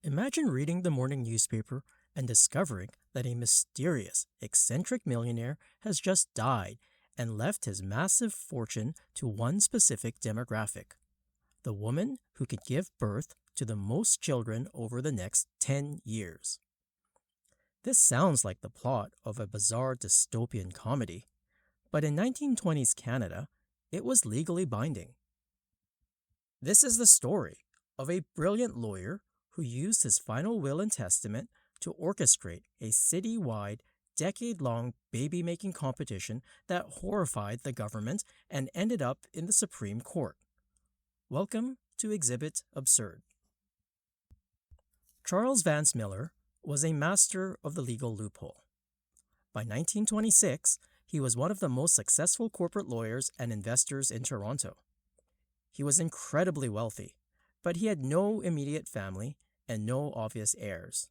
Imagine reading the morning newspaper and discovering that a mysterious, eccentric millionaire has just died and left his massive fortune to one specific demographic, the woman who could give birth to the most children over the next 10 years. This sounds like the plot of a bizarre dystopian comedy, but in 1920s Canada, it was legally binding. This is the story of a brilliant lawyer who used his final will and testament to orchestrate a citywide, decade-long baby-making competition that horrified the government and ended up in the Supreme Court. Welcome to Exhibit Absurd. Charles Vance Millar was a master of the legal loophole. By 1926, he was one of the most successful corporate lawyers and investors in Toronto. He was incredibly wealthy, but he had no immediate family and no obvious heirs.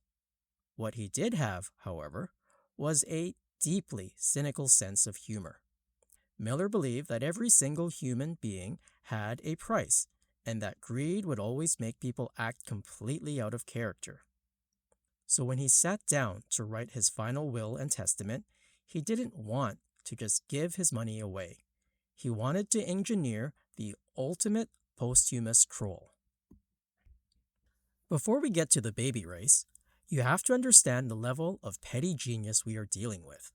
What he did have, however, was a deeply cynical sense of humor. Millar believed that every single human being had a price and that greed would always make people act completely out of character. So when he sat down to write his final will and testament, he didn't want to just give his money away. He wanted to engineer the ultimate posthumous troll. Before we get to the baby race, you have to understand the level of petty genius we are dealing with.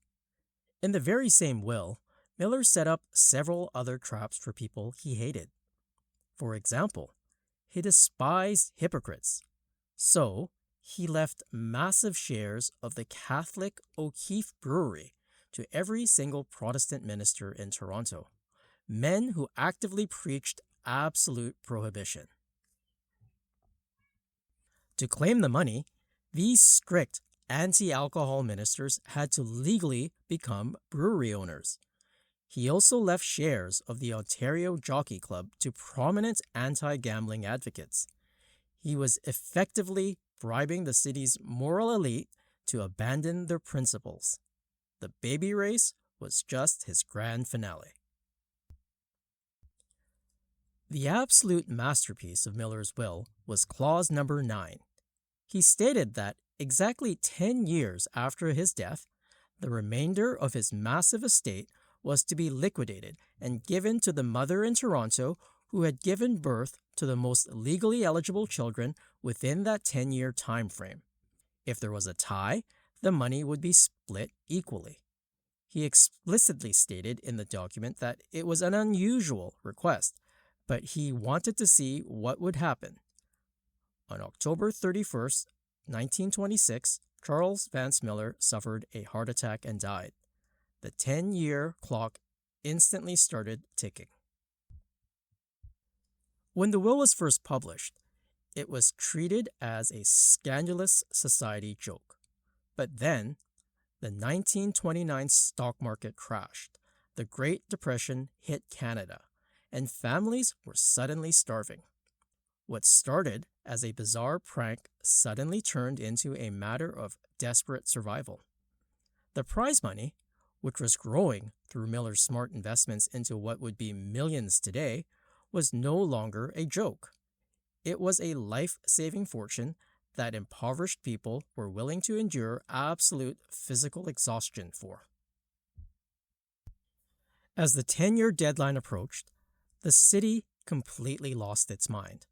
In the very same will, Millar set up several other traps for people he hated. For example, he despised hypocrites, so he left massive shares of the Catholic O'Keefe Brewery to every single Protestant minister in Toronto, men who actively preached absolute prohibition. To claim the money, these strict anti-alcohol ministers had to legally become brewery owners. He also left shares of the Ontario Jockey Club to prominent anti-gambling advocates. He was effectively bribing the city's moral elite to abandon their principles. The baby race was just his grand finale. The absolute masterpiece of Millar's will was clause number 9. He stated that exactly 10 years after his death, the remainder of his massive estate was to be liquidated and given to the mother in Toronto who had given birth to the most legally eligible children within that 10-year time frame. If there was a tie, the money would be split equally. He explicitly stated in the document that it was an unusual request, but he wanted to see what would happen. On October 31st, 1926, Charles Vance Millar suffered a heart attack and died. The 10-year clock instantly started ticking. When the will was first published, it was treated as a scandalous society joke. But then, the 1929 stock market crashed, the Great Depression hit Canada, and families were suddenly starving. What started as a bizarre prank suddenly turned into a matter of desperate survival. The prize money, which was growing through Millar's smart investments into what would be millions today, was no longer a joke. It was a life-saving fortune that impoverished people were willing to endure absolute physical exhaustion for. As the 10-year deadline approached, the city completely lost its mind.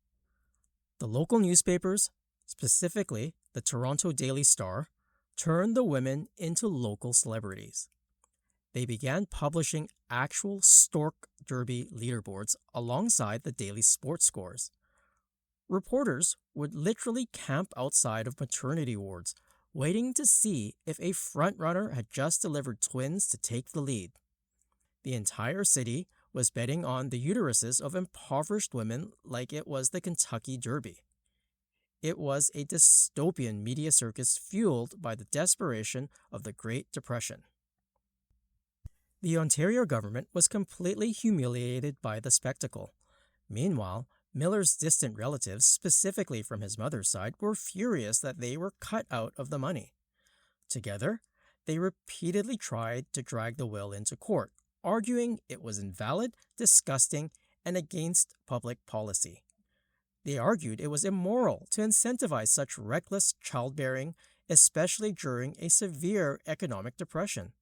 The local newspapers, specifically the Toronto Daily Star, turned the women into local celebrities. They began publishing actual Stork Derby leaderboards alongside the daily sports scores. Reporters would literally camp outside of maternity wards, waiting to see if a frontrunner had just delivered twins to take the lead. The entire city was betting on the uteruses of impoverished women like it was the Kentucky Derby. It was a dystopian media circus fueled by the desperation of the Great Depression. The Ontario government was completely humiliated by the spectacle. Meanwhile, Millar's distant relatives, specifically from his mother's side, were furious that they were cut out of the money. Together, they repeatedly tried to drag the will into court, arguing it was invalid, disgusting, and against public policy. They argued it was immoral to incentivize such reckless childbearing, especially during a severe economic depression.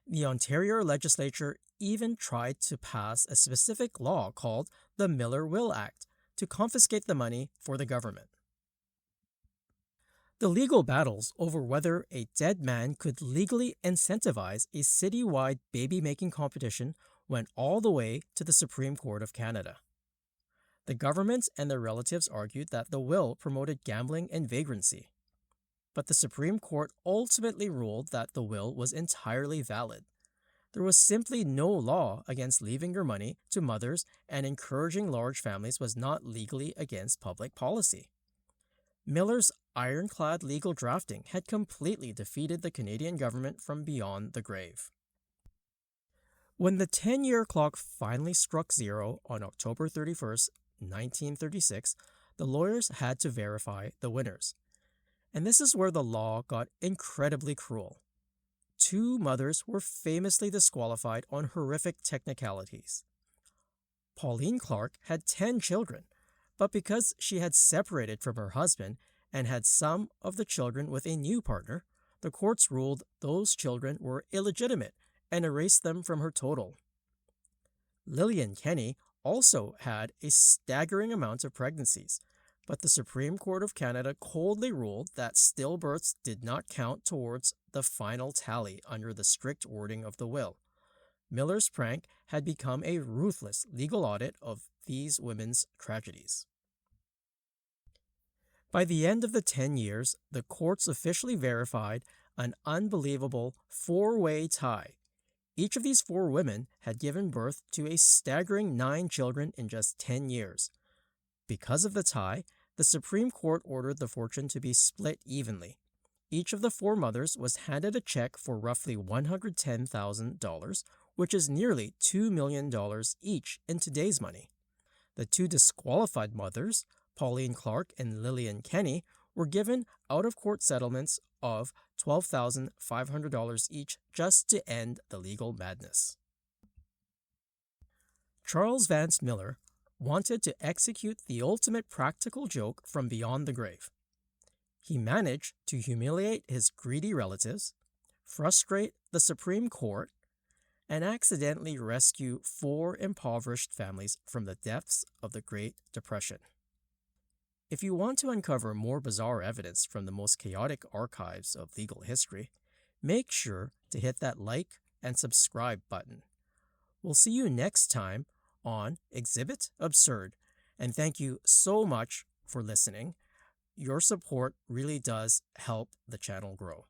The Ontario legislature even tried to pass a specific law called the Millar Will Act to confiscate the money for the government. The legal battles over whether a dead man could legally incentivize a citywide baby-making competition went all the way to the Supreme Court of Canada. The government and their relatives argued that the will promoted gambling and vagrancy, but the Supreme Court ultimately ruled that the will was entirely valid. There was simply no law against leaving your money to mothers, and encouraging large families was not legally against public policy. Millar's ironclad legal drafting had completely defeated the Canadian government from beyond the grave. When the 10-year clock finally struck zero on October 31st, 1936, the lawyers had to verify the winners. And this is where the law got incredibly cruel. 2 mothers were famously disqualified on horrific technicalities. Pauline Clark had 10 children, but because she had separated from her husband and had some of the children with a new partner, the courts ruled those children were illegitimate and erased them from her total. Lillian Kenny also had a staggering amount of pregnancies, but the Supreme Court of Canada coldly ruled that stillbirths did not count towards the final tally under the strict wording of the will. Millar's prank had become a ruthless legal audit of these women's tragedies. By the end of the 10 years, the courts officially verified an unbelievable 4-way tie. Each of these 4 women had given birth to a staggering 9 children in just 10 years. Because of the tie, the Supreme Court ordered the fortune to be split evenly. Each of the 4 mothers was handed a check for roughly $110,000, which is nearly $2 million each in today's money. The 2 disqualified mothers, Pauline Clark and Lillian Kenny, were given out-of-court settlements of $12,500 each just to end the legal madness. Charles Vance Millar wanted to execute the ultimate practical joke from beyond the grave. He managed to humiliate his greedy relatives, frustrate the Supreme Court, and accidentally rescue 4 impoverished families from the depths of the Great Depression. If you want to uncover more bizarre evidence from the most chaotic archives of legal history, make sure to hit that like and subscribe button. We'll see you next time on Exhibit Absurd, and thank you so much for listening. Your support really does help the channel grow.